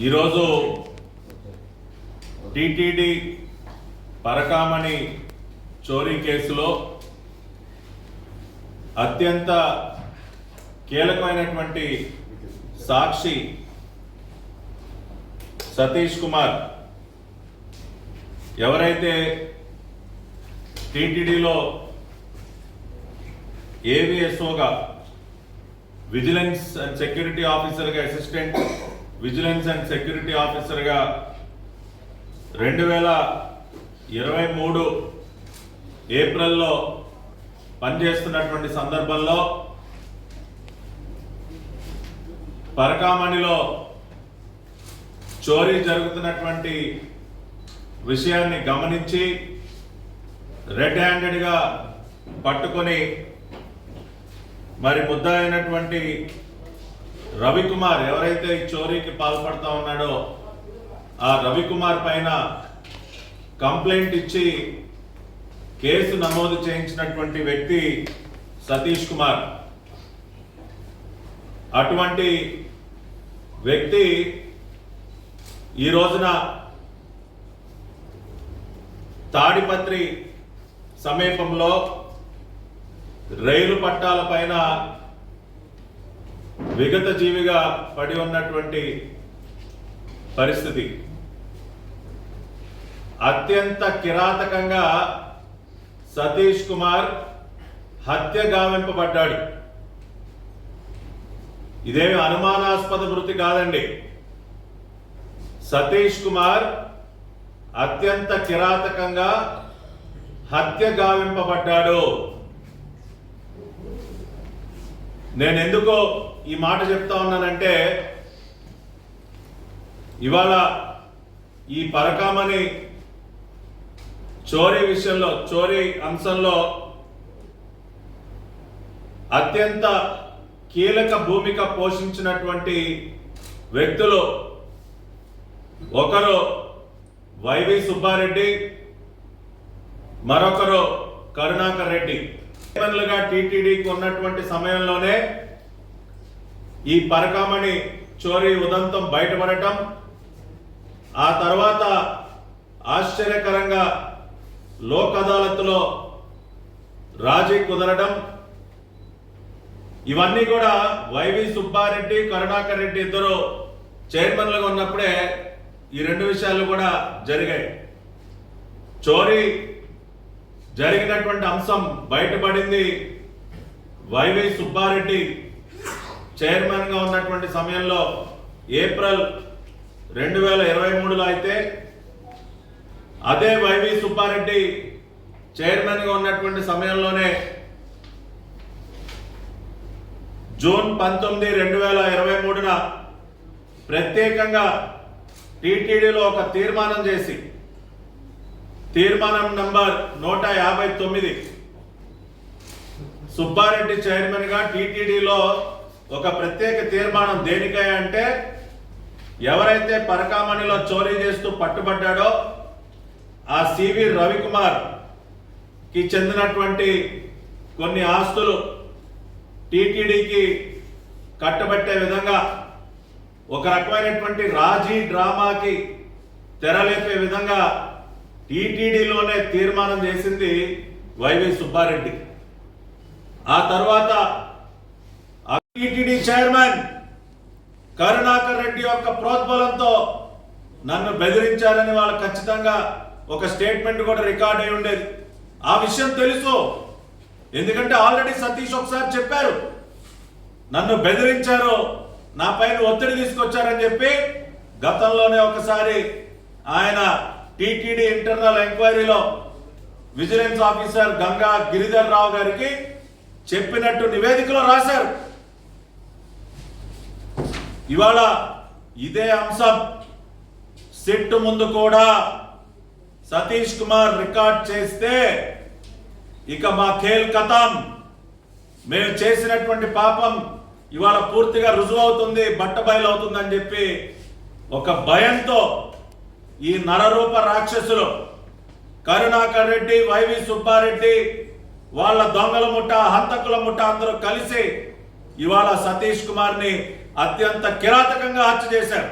ఈరోజు టీటీడీ పరకామణి చోరీ కేసులో అత్యంత కీలకమైనటువంటి సాక్షి సతీష్ కుమార్ ఎవరైతే టీటీడీలో ఏవిఎస్ఓగా విజిలెన్స్ అండ్ సెక్యూరిటీ ఆఫీసర్గా అసిస్టెంట్ విజిలెన్స్ అండ్ సెక్యూరిటీ ఆఫీసర్గా 2023 ఏప్రిల్లో పనిచేస్తున్నటువంటి సందర్భంలో పరకామణిలో చోరీ జరుగుతున్నటువంటి విషయాన్ని గమనించి రెడ్ హ్యాండెడ్గా పట్టుకొని మరి ముద్దాయినటువంటి రవికుమార్ ఎవరైతే ఈ చోరీకి పాల్పడతా ఉన్నాడో ఆ రవికుమార్ పైన కంప్లైంట్ ఇచ్చి కేసు నమోదు చేయించినటువంటి వ్యక్తి సతీష్ కుమార్. అటువంటి వ్యక్తి ఈ రోజున తాడిపత్రి సమీపంలో రైలు పట్టాల పైన విగత జీవిగా పడి ఉన్నటువంటి పరిస్థితి. అత్యంత కిరాతకంగా సతీష్ కుమార్ హత్య గావింపబడ్డాడు. ఇదేమి అనుమానాస్పద మృతి కాదండి. సతీష్ కుమార్ అత్యంత కిరాతకంగా హత్య గావింపబడ్డాడు. నేను ఎందుకో ఈ మాట చెప్తా ఉన్నానంటే, ఇవాళ ఈ పరకామణి చోరీ విషయంలో, చోరీ అంశంలో అత్యంత కీలక భూమిక పోషించినటువంటి వ్యక్తులు ఒకరు వైవి సుబ్బారెడ్డి, మరొకరు కరుణాకర్ రెడ్డి. చైర్మన్లుగా టీటీడీకి ఉన్నటువంటి సమయంలోనే ఈ పరకామణి చోరీ ఉదంతం బయటపడటం, ఆ తర్వాత ఆశ్చర్యకరంగా లోక్ అదాలత్లో రాజీ కుదరడం, ఇవన్నీ కూడా వైవి సుబ్బారెడ్డి, కరుణాకర్ రెడ్డి ఇద్దరు చైర్మన్లుగా ఉన్నప్పుడే ఈ రెండు విషయాలు కూడా జరిగాయి. చోరీ జరిగినటువంటి అంశం బయటపడింది వైవి సుబ్బారెడ్డి చైర్మన్గా ఉన్నటువంటి సమయంలో ఏప్రిల్ 2023లో అయితే, అదే వైవి సుబ్బారెడ్డి చైర్మన్గా ఉన్నటువంటి సమయంలోనే జూన్ 19, 2023న ప్రత్యేకంగా టీటీడీలో ఒక తీర్మానం చేసి, తీర్మానం నంబర్ 159, సుబ్బారెడ్డి చైర్మన్ గా టీటీడీలో ఒక ప్రత్యేక తీర్మానం దేనికై అంటే, ఎవరైతే పరకామణిలో చోరీ చేస్తూ పట్టుబడ్డాడో ఆ సివి రవికుమార్ కి చెందినటువంటి కొన్ని ఆస్తులు టీటీడీకి కట్టబెట్టే విధంగా, ఒక రకమైనటువంటి రాజీ డ్రామాకి తెరలేపే విధంగా టీటీడీలోనే తీర్మానం చేసింది వైవి సుబ్బారెడ్డి. ఆ తర్వాత టీటీడీ చైర్మన్ కరుణాకర్ రెడ్డి యొక్క ప్రోద్బలంతో నన్ను బెదిరించారని వాళ్ళు ఖచ్చితంగా ఒక స్టేట్మెంట్ కూడా రికార్డ్ అయి ఉండేది. ఆ విషయం తెలుసు, ఎందుకంటే ఆల్రెడీ సతీష్ ఒకసారి చెప్పారు, నన్ను బెదిరించారు, నా పైన ఒత్తిడి తీసుకొచ్చారని చెప్పి గతంలోనే ఒకసారి ఆయన టీటీడీ ఇంటర్నల్ ఎంక్వైరీలో విజిలెన్స్ ఆఫీసర్ గంగా గిరిధర్ రావు గారికి చెప్పినట్టు నివేదికలో రాశారు. ఇవాళ ఇదే అంశం సిట్ ముందు కూడా సతీష్ కుమార్ రికార్డ్ చేస్తే ఇక మా ఖేల్ ఖతం, మేము చేసినటువంటి పాపం ఇవాళ పూర్తిగా రుజువు అవుతుంది, బట్టబయలు అవుతుందని చెప్పి ఒక భయంతో ఈ నరరూప రాక్షసులు కరుణాకర్ రెడ్డి, వైవి సుబ్బారెడ్డి, వాళ్ళ దొంగల ముఠ, హంతకుల ముఠ అందరూ కలిసి ఇవాళ సతీష్ కుమార్ ని అత్యంత కిరాతకంగా హత్య చేశారు.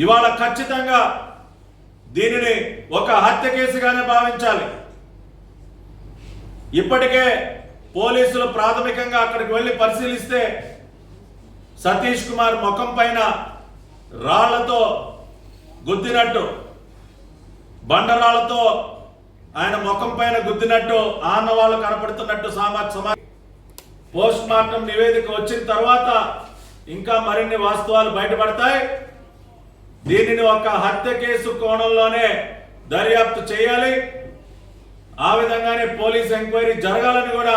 ఇవాళ ఖచ్చితంగా దీనిని ఒక హత్య కేసుగానే భావించాలి. ఇప్పటికే పోలీసులు ప్రాథమికంగా అక్కడికి వెళ్ళి పరిశీలిస్తే సతీష్ కుమార్ ముఖం పైన రాళ్లతో గుద్దినట్టు, బండరాళ్లతో ఆయన ముఖం పైన గుద్దినట్టు ఆనవాళ్ళు కనపడుతున్నట్టు సమాచారం. పోస్ట్ మార్టం నివేదిక వచ్చిన తర్వాత ఇంకా మరిన్ని వాస్తవాలు బయటపడతాయి. దీనిని ఒక హత్య కేసు కోణంలోనే దర్యాప్తు చేయాలి. ఆ విధంగానే పోలీస్ ఎంక్వైరీ జరగాలని కూడా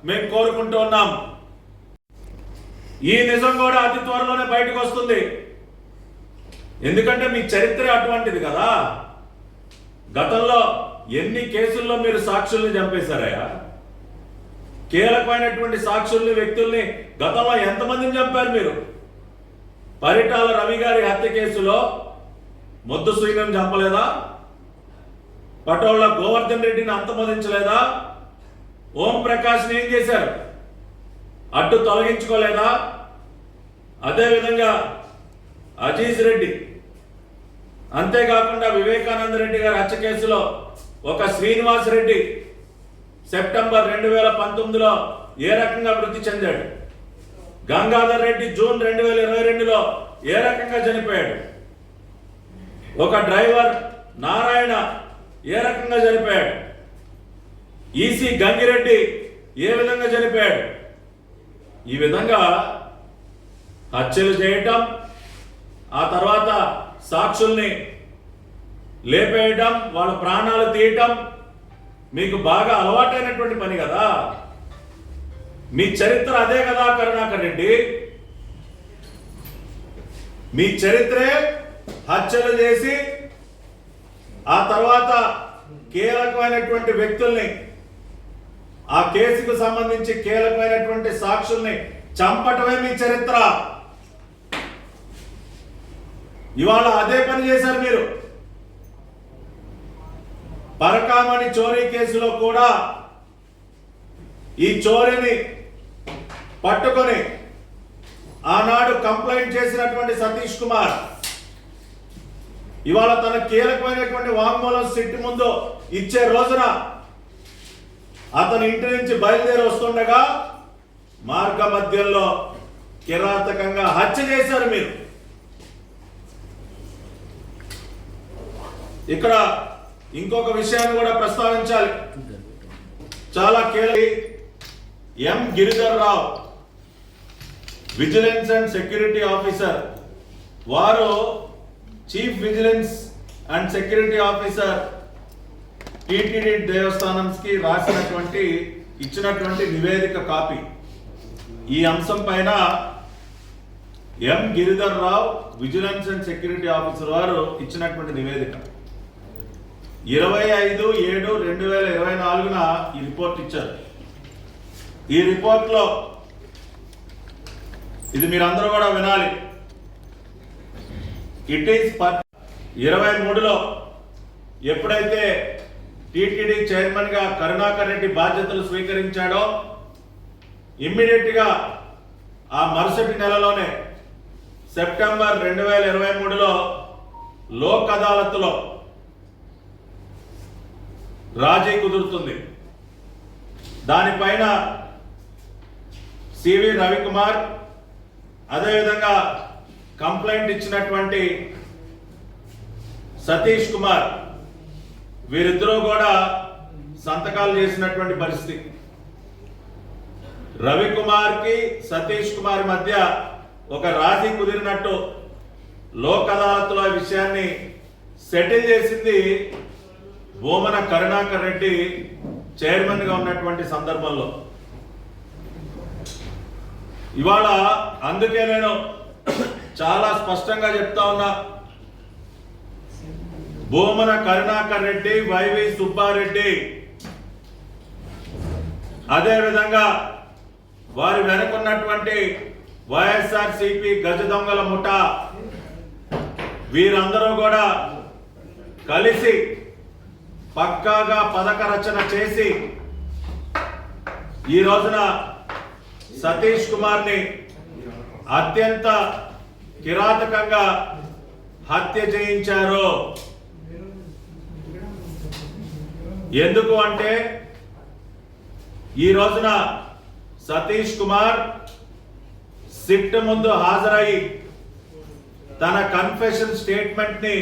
మేము కోరుకుంటూ ఉన్నాం. ఈ నిజం కూడా అతి త్వరలోనే బయటకు వస్తుంది. ఎందుకంటే మీ చరిత్ర అటువంటిది కదా. గతంలో ఎన్ని కేసుల్లో మీరు సాక్షుల్ని చంపేశారయ్యా? కీలకమైనటువంటి సాక్షుల్ని, వ్యక్తుల్ని గతంలో ఎంతమందిని చంపారు మీరు? పరిటాల రవి గారి హత్య కేసులో మొద్దు శ్రీను చంపలేదా? పటోళ్ల గోవర్ధన్ రెడ్డిని అంతమొదించలేదా? ఓం ప్రకాష్ని ఏం చేశారు? అడ్డు తొలగించుకోలేదా? అదేవిధంగా అజీజ్ రెడ్డి, అంతేకాకుండా వివేకానంద రెడ్డి గారి హత్య కేసులో ఒక శ్రీనివాస్ రెడ్డి సెప్టెంబర్ 2019లో ఏ రకంగా మృతి చెందాడు? గంగాధర్ రెడ్డి జూన్ 2022లో ఏ రకంగా చనిపోయాడు? ఒక డ్రైవర్ నారాయణ ఏ రకంగా చనిపోయాడు? ఈసీ గంగిరెడ్డి ఏ విధంగా చనిపోయాడు? ఈ విధంగా హత్యలు చేయటం, ఆ తర్వాత సాక్షుల్ని లేపేయటం, వాళ్ళ ప్రాణాలు తీయటం మీకు బాగా అలవాటైనటువంటి పని కదా. మీ చరిత్ర అదే కదా కరుణాకర్ రెడ్డి. మీ చరిత్రే హత్యలు చేసి ఆ తర్వాత కీలకమైనటువంటి వ్యక్తుల్ని, ఆ కేసుకు సంబంధించి కీలకమైనటువంటి సాక్షుల్ని చంపటమే మీ చరిత్ర. ఇవాళ అదే పని చేశారు మీరు. పరకామణి చోరీ కేసులో కూడా ఈ చోరీని పట్టుకొని ఆనాడు కంప్లైంట్ చేసినటువంటి సతీష్ కుమార్ ఇవాళ తన కీలకమైనటువంటి వాంగ్మూలం సిట్ ముందు ఇచ్చే రోజున అతని ఇంటి నుంచి బయలుదేరి వస్తుండగా మార్గ మధ్యంలో కిరాతకంగా హత్య చేశారు మీరు. ఇక్కడ ఇంకొక విషయాన్ని కూడా ప్రస్తావించాలి. చాలా కీలక. M Giridhar Rao, vigilance and security officer, వారు chief vigilance and security officer TTD దేవస్థానంకి ఇచ్చినటువంటి నివేదిక కాపీ. ఈ అంశం పైన M Giridhar Rao, vigilance and security officer వారు ఇచ్చినటువంటి నివేదిక 25/7/2024 ఈ రిపోర్ట్ ఇచ్చారు. ఈ రిపోర్ట్లో ఇది మీరందరూ కూడా వినాలి. ఇట్ ఈస్ 23లో ఎప్పుడైతే టిటిడి చైర్మన్ గా కరుణాకర్ రెడ్డి బాధ్యతలు స్వీకరించాడో ఇమ్మీడియట్ గా ఆ మరుసటి నెలలోనే సెప్టెంబర్ 2023లో లోక్ అదాలత్లో రాజీ కుదురుతుంది. దానిపైన సివి రవికుమార్, అదేవిధంగా కంప్లైంట్ ఇచ్చినటువంటి సతీష్ కుమార్, వీరిద్దరూ కూడా సంతకాలు చేసినటువంటి పరిస్థితి. రవికుమార్ కి సతీష్ కుమార్ మధ్య ఒక రాజీ కుదిరినట్టు లోక్ అదాలత్లో ఈ విషయాన్ని సెటిల్ చేసింది భూమన కరుణాకర్ రెడ్డి చైర్మన్ గా ఉన్నటువంటి సందర్భంలో. ఇవాళ అందుకే నేను చాలా స్పష్టంగా చెప్తా ఉన్నా, భూమన కరుణాకర్ రెడ్డి, వైవి సుబ్బారెడ్డి, అదేవిధంగా వారి వెనుకున్నటువంటి వైఎస్ఆర్సీపీ గజ దొంగల ముఠా, వీరందరూ కూడా కలిసి పక్కాగా పథక రచన చేసి ఈ రోజున సతీష్ కుమార్ ని అత్యంత కిరాతకంగా హత్య చేయించారు. ఎందుకు అంటే ఈ రోజున సతీష్ కుమార్ సిట్ ముందు హాజరై తన కన్ఫెషన్ స్టేట్మెంట్ ని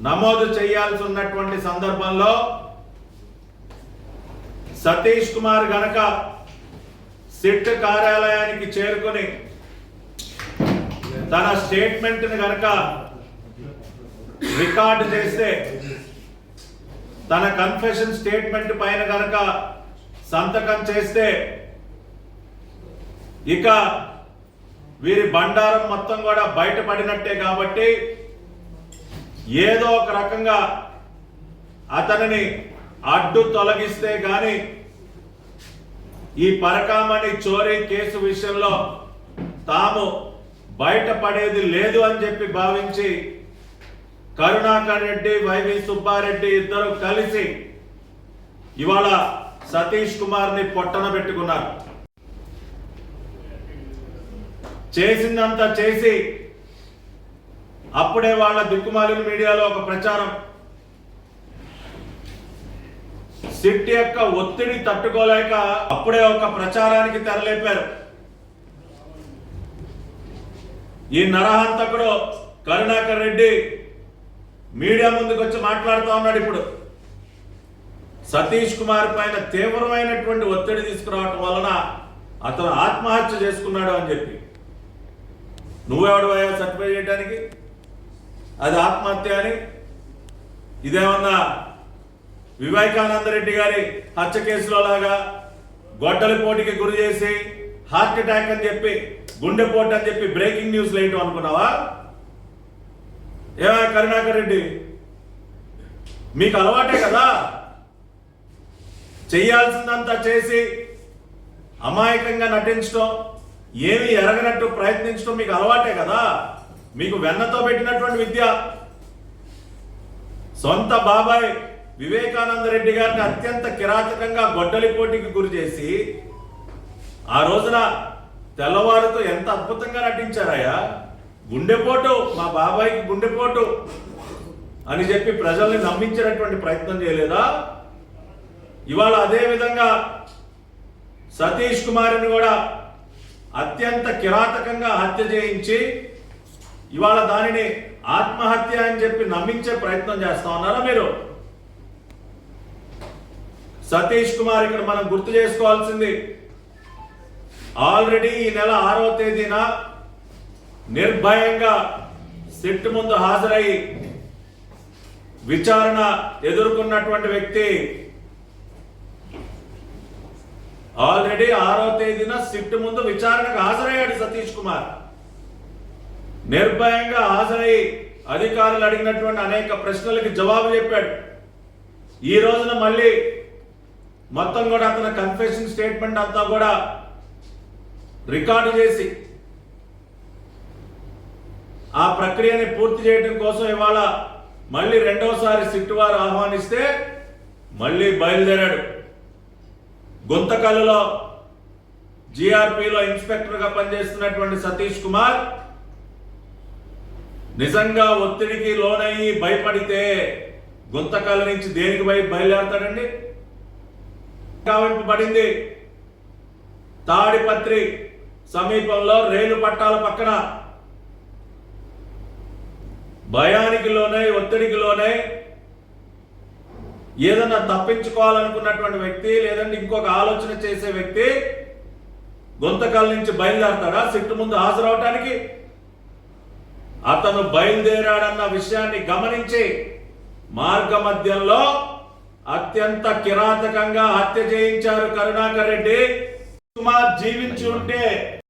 నమోదు చేయాల్సి ఉన్నటువంటి సందర్భంలో సతీష్ కుమార్ గనక సిట్ కార్యాలయానికి చేరుకుని తన స్టేట్మెంట్ ని గనక రికార్డు చేస్తే, తన కన్ఫెషన్ స్టేట్మెంట్ పైన గనక సంతకం చేస్తే ఇక వీరి బండారం మొత్తం కూడా బయటపడినట్టే. కాబట్టి ఏదో ఒక రకంగా అతనిని అడ్డు తొలగిస్తే గాని ఈ పరకామణి చోరీ కేసు విషయంలో తాము బయటపడేది లేదు అని చెప్పి భావించి కరుణాకర్ రెడ్డి, వైవి సుబ్బారెడ్డి ఇద్దరు కలిసి ఇవాళ సతీష్ కుమార్ ని పొట్టన పెట్టుకున్నారు. చేసిందంతా చేసి అప్పుడే వాళ్ళ దిక్కుమాలిన మీడియాలో ఒక ప్రచారం, సిట్ యొక్క ఒత్తిడి తట్టుకోలేక అప్పుడే ఒక ప్రచారానికి తెరలేపారు. ఈ నరహంతకుడు కరుణాకర్ రెడ్డి మీడియా ముందుకు వచ్చి మాట్లాడుతూ ఉన్నాడు. ఇప్పుడు సతీష్ కుమార్ పైన తీవ్రమైనటువంటి ఒత్తిడి తీసుకురావటం వలన అతను ఆత్మహత్య చేసుకున్నాడు అని చెప్పి, నువ్వెవడు అయ్యా సర్టిఫై చేయడానికి అది ఆత్మహత్య అని? ఇదేమన్నా వివేకానంద రెడ్డి గారి హత్య కేసులో లాగా గొడ్డలి పోటీకి గురి చేసి హార్ట్ అటాక్ అని చెప్పి, గుండెపోటు అని చెప్పి బ్రేకింగ్ న్యూస్ లేయటం అనుకున్నావా? ఏమా కరుణాకర్ రెడ్డి, మీకు అలవాటే కదా చెయ్యాల్సిందంతా చేసి అమాయకంగా నటించడం, ఏమి ఎరగనట్టు ప్రయత్నించడం మీకు అలవాటే కదా. మీకు వెన్నతో పెట్టినటువంటి విద్య. సొంత బాబాయ్ వివేకానంద రెడ్డి గారిని అత్యంత కిరాతకంగా గొడ్డలి పోటీకి గురి చేసి ఆ రోజున తెల్లవారుతో ఎంత అద్భుతంగా నటించారయ్యా. గుండెపోటు, మా బాబాయికి గుండెపోటు అని చెప్పి ప్రజల్ని నమ్మించేటటువంటి ప్రయత్నం చేయలేదా? ఇవాళ అదే విధంగా సతీష్ కుమార్ని కూడా అత్యంత కిరాతకంగా హత్య చేయించి ఇవాళ దానిని ఆత్మహత్య అని చెప్పి నమ్మించే ప్రయత్నం చేస్తా ఉన్నారా మీరు? సతీష్ కుమార్ ఇక్కడ మనం గుర్తు చేసుకోవాల్సింది, ఆల్రెడీ ఈ నెల 6వ తేదీన నిర్భయంగా సిట్ ముందు హాజరై విచారణ ఎదుర్కొన్నటువంటి వ్యక్తి. ఆల్రెడీ 6వ తేదీన సిట్ ముందు విచారణకు హాజరయ్యాడు సతీష్ కుమార్. నిర్భయంగా హాజరై అధికారులు అడిగినటువంటి అనేక ప్రశ్నలకి జవాబు చెప్పాడు. ఈ రోజున మళ్ళీ మొత్తం కూడా అతని కన్ఫెషన్ స్టేట్మెంట్ అంతా కూడా రికార్డు చేసి ఆ ప్రక్రియని పూర్తి చేయడం కోసం ఇవాళ మళ్ళీ రెండోసారి సిట్ వారు ఆహ్వానిస్తే మళ్ళీ బయలుదేరాడు. గుంతకల్లులో జిఆర్పిలో ఇన్స్పెక్టర్గా పనిచేస్తున్నటువంటి సతీష్ కుమార్ నిజంగా ఒత్తిడికి లోనయ్యి భయపడితే గుంతకల్లు నుంచి దేనికి బయలుదేరతాడండి? కావింపబడింది తాడిపత్రి సమీపంలో రైలు పట్టాల పక్కన భయానికి లోనై, ఒత్తిడికి లోనై ఏదన్నా తప్పించుకోవాలనుకున్నటువంటి వ్యక్తి, లేదంటే ఇంకొక ఆలోచన చేసే వ్యక్తి గుంతకల్ నుంచి బయలుదేరతాడా సిట్టు ముందు హాజరవటానికి? అతను బయలుదేరాడన్న విషయాన్ని గమనించి మార్గ మధ్యంలో అత్యంత కిరాతకంగా హత్య చేయించారు కరుణాకర్ రెడ్డి. కుమార్ జీవించి ఉంటే